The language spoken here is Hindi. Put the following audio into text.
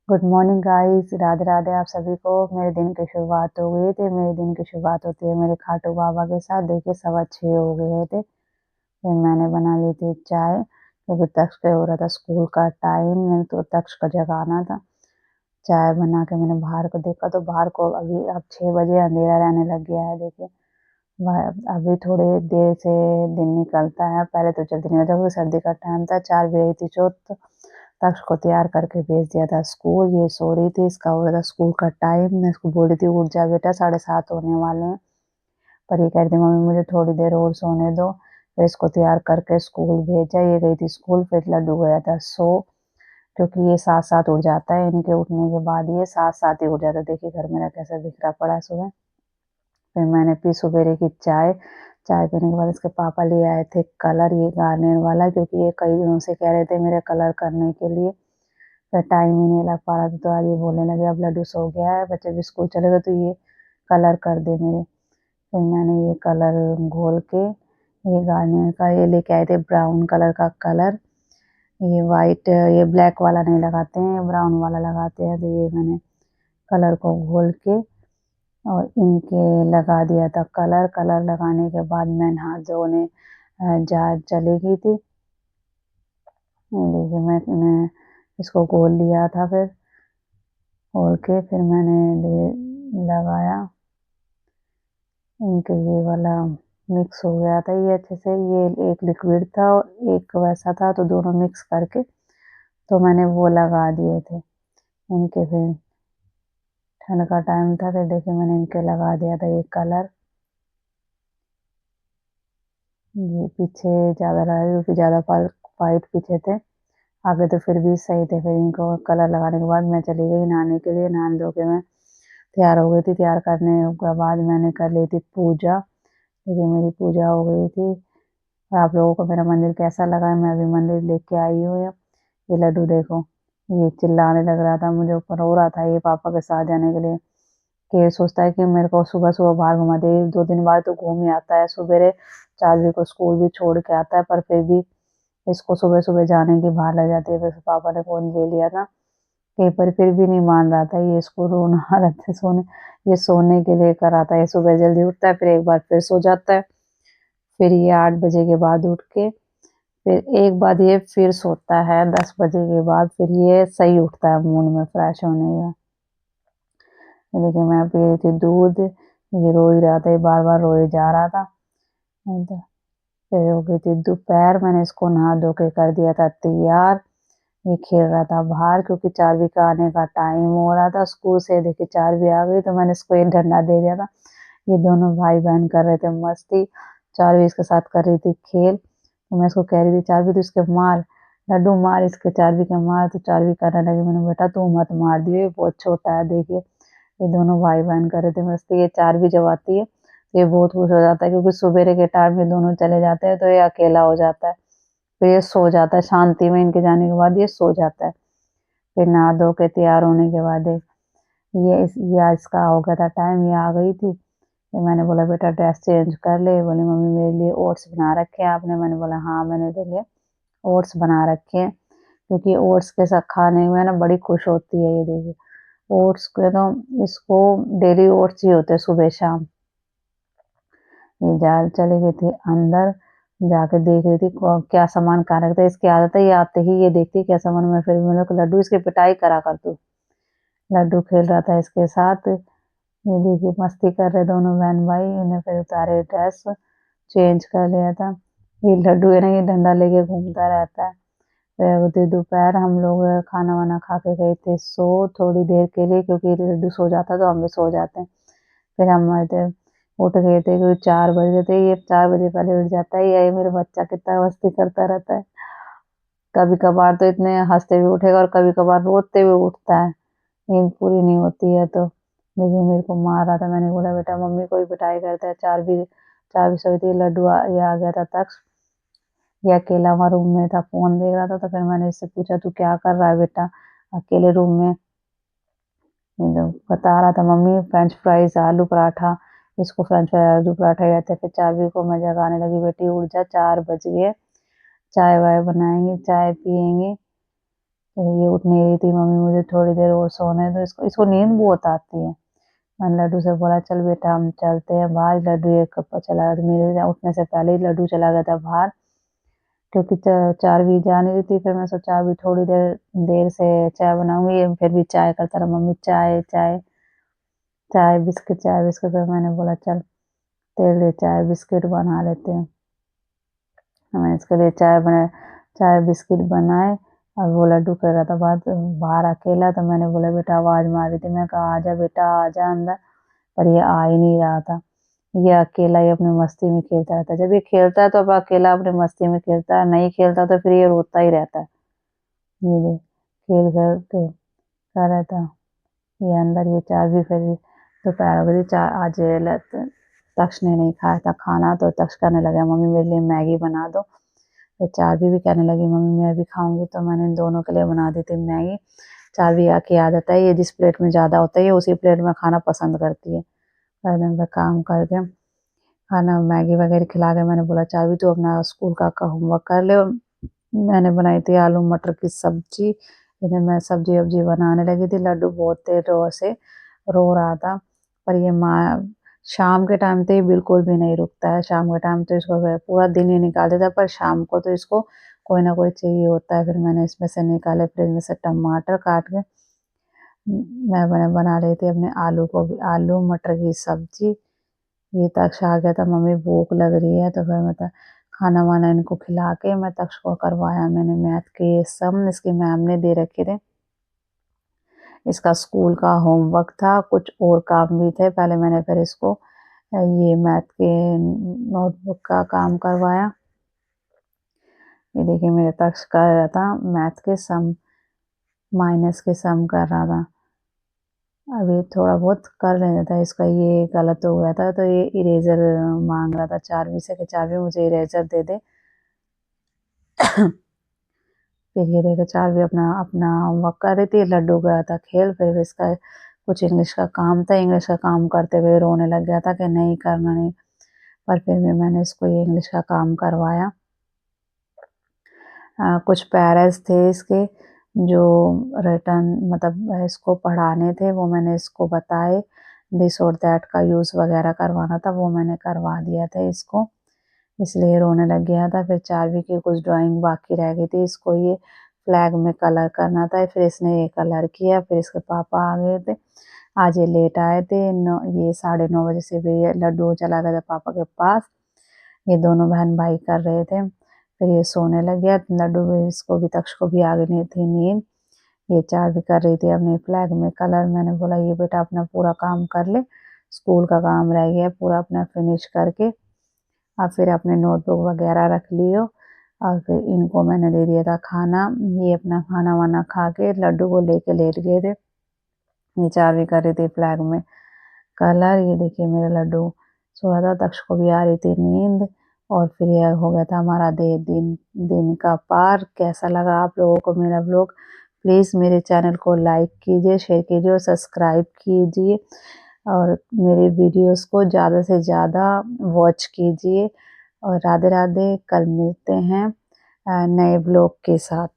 Good morning guys, Radhe Radhe आप सभी को। मेरे दिन की शुरुआत हो गई थी। मेरे दिन की शुरुआत होती है मेरे खाटू बाबा के साथ। देखिए 6:15 हो गए थे। फिर मैंने बना ली थी चाय, क्योंकि तक्ष का हो रहा था स्कूल का टाइम, मैंने तो तक्ष का जगाना था। चाय बना के मैंने बाहर को देखा तो बाहर को अभी अब 6 बजे अंधेरा रहने लग गया है। देखिए अभी थोड़ी देर से दिन निकलता है, पहले तो जल्दी नहीं होता क्योंकि सर्दी का टाइम था। 4 बज रही थी चोट, तो तक्ष को तैयार करके भेज दिया था स्कूल। ये सो रही थी, इसका हो रहा था स्कूल का टाइम। मैं इसको बोल रही थी उठ जा बेटा, 7:30 होने वाले हैं। पर ये कह रही थी मम्मी मुझे थोड़ी देर और सोने दो। फिर इसको तैयार करके स्कूल भेजा। ये गई थी स्कूल, फिर लड्डू गया था सो, क्योंकि ये साथ साथ उठ जाता है। इनके उठने के बाद ये साथ साथ ही उठ जाता है। देखिए घर मेरा कैसा बिखरा पड़ा है सुबह। फिर मैंने पी सवेरे की चाय। चाय पीने के बाद इसके पापा ले आए थे कलर, ये गार्नियर वाला, क्योंकि ये कई दिनों से कह रहे थे मेरे कलर करने के लिए। फिर टाइम ही नहीं लग पा रहा था, तो आज ये बोलने लगे अब लड्डू सो गया है, बच्चे भी स्कूल चले गए, तो ये कलर कर दे मेरे। फिर मैंने ये कलर घोल के, ये गार्नियर का ये लेके आए थे ब्राउन कलर का कलर। ये वाइट, ये ब्लैक वाला नहीं लगाते हैं, ब्राउन वाला लगाते हैं। तो ये मैंने कलर को घोल के और इनके लगा दिया था कलर। कलर लगाने के बाद मैं नहा धोने जा चली गई थी। देखिए मैं इसको घोल लिया था। फिर घोल के फिर मैंने लगाया इनके, ये वाला मिक्स हो गया था ये अच्छे से। ये एक लिक्विड था और एक वैसा था, तो दोनों मिक्स करके तो मैंने वो लगा दिए थे इनके। फिर ठंड का टाइम था, फिर देखिए मैंने इनके लगा दिया था ये कलर। ये पीछे ज़्यादा लगा क्योंकि ज़्यादा वाइट पीछे थे, आगे तो फिर भी सही थे। फिर इनको कलर लगाने के बाद मैं चली गई नहाने के लिए। नहा धो के मैं तैयार हो गई थी। तैयार करने के बाद मैंने कर ली थी पूजा। देखिए मेरी पूजा हो गई थी। और आप लोगों को मेरा मंदिर कैसा लगा है, मैं अभी मंदिर लेके आई हूँ। ये लड्डू देखो, ये चिल्लाने लग रहा था, मुझे ऊपर रो रहा था ये पापा के साथ जाने के लिए। कि सोचता है कि मेरे को सुबह सुबह बाहर घुमा दे। 2 दिन बाद तो घूम ही आता है, सवेरे चार्वी को स्कूल भी छोड़ के आता है, पर फिर भी इसको सुबह सुबह जाने की बाहर लग जाती है। फिर पापा ने फ़ोन ले लिया था कहीं पर, फिर भी नहीं मान रहा था। ये इसको रोना आ रहा था, ये सोने के लिए कर रहा था। ये सुबह जल्दी उठता है, फिर एक बार फिर सो जाता है। फिर ये 8 बजे के बाद उठ के फिर एक बार ये फिर सोता है। 10 बजे के बाद फिर ये सही उठता है मूड में फ्रेश होने का। ये देखिए मैं पी रही थी दूध, ये रो ही रहा था, ये बार बार रोए जा रहा था। तो फिर हो गई थी दोपहर, मैंने इसको नहा धो के कर दिया था तैयार। ये खेल रहा था बाहर, क्योंकि चार्वी का आने का टाइम हो रहा था स्कूल से। देखिए चार्वी आ गई, तो मैंने इसको एक डंडा दे दिया था। ये दोनों भाई बहन कर रहे थे मस्ती। चार्वी इसके साथ कर रही थी खेल, तो मैं इसको कह रही थी चार्वी तो इसके मार, लड्डू मार इसके, चार्वी के मार। तो चार्वी करने लगी, मैंने बेटा तू मत मार दियो, ये बहुत छोटा है। देखिए ये दोनों भाई बहन कर रहे थे मस्ती। ये चार्वी जब आती है तो ये बहुत खुश हो जाता है, क्योंकि सवेरे के टाइम में दोनों चले जाते हैं, तो ये अकेला हो जाता है। फिर ये सो जाता है, शांति में इनके जाने के बाद ये सो जाता है। फिर नहा धो के तैयार होने के बाद ये इसका हो गया था टाइम, ये आ गई थी। फिर मैंने बोला बेटा ड्रेस चेंज कर ले। बोली मम्मी मेरे लिए ओट्स बना रखे हैं आपने। मैंने बोला हाँ मैंने तेरे लिए ओट्स बना रखे हैं, क्योंकि ओट्स के साथ खाने में ना बड़ी खुश होती है। ये देखिए ओट्स के तो इसको डेली ओट्स ही होते हैं सुबह शाम। ये जा चली गई थी अंदर, जाके देख रही थी क्या सामान कहाँ रखता है। इसकी आदत है, ये आते ही ये देखती है क्या सामान। मैं फिर मैंने कहा लड्डू इसकी पिटाई करा कर तू। लड्डू खेल रहा था इसके साथ। ये देखिए मस्ती कर रहे दोनों बहन भाई। इन्हें फिर उतारे ड्रेस, चेंज कर लिया था। ये लड्डू है ना, ये डंडा लेके घूमता रहता है। फिर होती दोपहर, हम लोग खाना वाना खा के गए थे सो थोड़ी देर के लिए, क्योंकि लड्डू सो जाता तो हम भी सो जाते हैं। फिर हम उठ गए थे क्योंकि 4 बज गए थे। ये 4 बजे पहले उठ जाता है। यही मेरा बच्चा कितना मस्ती करता रहता है। कभी कभार तो इतने हंसते हुए उठेगा और कभी कभार रोते हुए उठता है, नींद पूरी नहीं होती है तो। देखिए मेरे को मार रहा था। मैंने बोला बेटा मम्मी को ही पिटाई करता है। चार भी सोई थी, ये आ गया था तक्ष। ये अकेला वहाँ रूम में था, फोन देख रहा था। तो फिर मैंने इससे पूछा तू क्या कर रहा है बेटा अकेले रूम में। ये तो बता रहा था मम्मी फ्रेंच फ्राइज आलू पराठा, इसको फ्रेंच फ्राइज आलू पराठा ही आते। फिर चाबी को मैं जगाने लगी, बेटी उठ जा 4 बज गए, चाय वाय बनाएंगे, चाय पियेंगे। फिर ये उठ नहीं रही थी, मम्मी मुझे थोड़ी देर और सोने दो, इसको नींद बहुत आती है। मैंने लड्डू से बोला चल बेटा हम चलते हैं बाहर। लड्डू एक कप चला गया, तो मेरे उठने से पहले ही लड्डू चला गया था बाहर, क्योंकि चारवी जा नहीं रही थी। फिर मैं सोचा अभी थोड़ी देर देर से चाय बनाऊंगी, फिर भी चाय करता रहा, मम्मी चाय चाय चाय बिस्किट चाय बिस्किट। फिर मैंने बोला चल तेरे लिए चाय बिस्किट बना लेते हैं। मैंने इसके लिए चाय बिस्किट बनाए। और वो लड्डू कर रहा था बाहर अकेला, तो मैंने बोला बेटा आवाज़ मार रही थी, मैं कहा आजा बेटा आजा अंदर, पर ये आ ही नहीं रहा था। ये अकेला ही अपनी मस्ती में खेलता रहता है। जब ये खेलता है तो अब अकेला अपनी मस्ती में खेलता है, नहीं खेलता तो फिर ये रोता ही रहता है। ये देख खेल कर के कर रहा था ये अंदर। ये चाय भी फिर दोपहर हो गई थी। आज तक्ष ने नहीं खाया था खाना, तो तक्ष कहने लगा मम्मी मेरे लिए मैगी बना दो। फिर चारवी भी कहने लगी मम्मी मैं भी खाऊंगी, तो मैंने इन दोनों के लिए बना दी थी मैगी। चारवी की आदत है, ये जिस प्लेट में ज़्यादा होता है ये उसी प्लेट में खाना पसंद करती है। दिन भर काम करके खाना मैगी वगैरह खिला के मैंने बोला चारवी तू अपना स्कूल का होमवर्क कर ले। और मैंने बनाई थी आलू मटर की सब्जी। इधर मैं सब्जी वब्जी बनाने लगी थी। लड्डू बहुत देर से रो रहा था, पर ये माँ शाम के टाइम तो ये बिल्कुल भी नहीं रुकता है। शाम के टाइम तो इसको पूरा दिन ही निकाल देता है, पर शाम को तो इसको कोई ना कोई चाहिए होता है। फिर मैंने इसमें से निकाले फ्रिज में से टमाटर काट के मैं बना रही थी अपने आलू मटर की सब्जी। ये तक्ष आ गया था, मम्मी भूख लग रही है, तो फिर मैं खाना वाना इनको खिला के मैं तक्ष को करवाया। मैंने मैथ के सम इसकी मैम ने दे रखे थे, इसका स्कूल का होमवर्क था, कुछ और काम भी थे। पहले मैंने फिर इसको ये मैथ के नोटबुक का काम करवाया। ये देखिए मेरे तक्ष कर रहा था मैथ के सम, माइनस के सम कर रहा था। अभी थोड़ा बहुत कर लेता था, इसका ये गलत हो गया था, तो ये इरेजर मांग रहा था चारवी से कि चारवी मुझे इरेजर दे दे। फिर ये देखो चारवी अपना अपना होमवर्क कर रही थी, लड्डू गया था खेल। फिर इसका कुछ इंग्लिश का काम था, इंग्लिश का काम करते हुए रोने लग गया था कि नहीं करना नहीं, पर फिर भी मैंने इसको ये इंग्लिश का काम करवाया। कुछ पैरास थे इसके जो रिटर्न मतलब इसको पढ़ाने थे, वो मैंने इसको बताए। दिस और दैट का यूज़ वगैरह करवाना था, वो मैंने करवा दिया था इसको, इसलिए रोने लग गया था। फिर चारवी की कुछ ड्राइंग बाकी रह गई थी, इसको ये फ्लैग में कलर करना था। फिर इसने ये कलर किया। फिर इसके पापा आ गए थे, आज ये लेट आए थे। ये 9:30 बजे से भी ये लड्डू चला गया था पापा के पास। ये दोनों बहन भाई कर रहे थे। फिर ये सोने लग गया। लड्डू भी इसको भी तक्ष को भी आ गई थी नींद। ये चारवी कर रही थी अपने फ्लैग में कलर। मैंने बोला ये बेटा अपना पूरा काम कर ले, स्कूल का काम रह गया पूरा अपना फिनिश करके, और फिर अपने नोटबुक वगैरह रख लियो। और फिर इनको मैंने दे दिया था खाना। ये अपना खाना वाना खा के लड्डू को लेके लेट गए थे। ये चारवी कर रही थी फ्लैग में कलर। ये देखिए मेरा लड्डू सो रहा था, तक्ष को भी आ रही थी नींद। और फिर यह हो गया था हमारा दिन का पार। कैसा लगा आप लोगों को मेरा व्लॉग? प्लीज़ मेरे चैनल को लाइक कीजिए, शेयर कीजिए और सब्सक्राइब कीजिए, और मेरे वीडियोस को ज़्यादा से ज़्यादा वॉच कीजिए। और राधे राधे, कल मिलते हैं नए व्लॉग के साथ।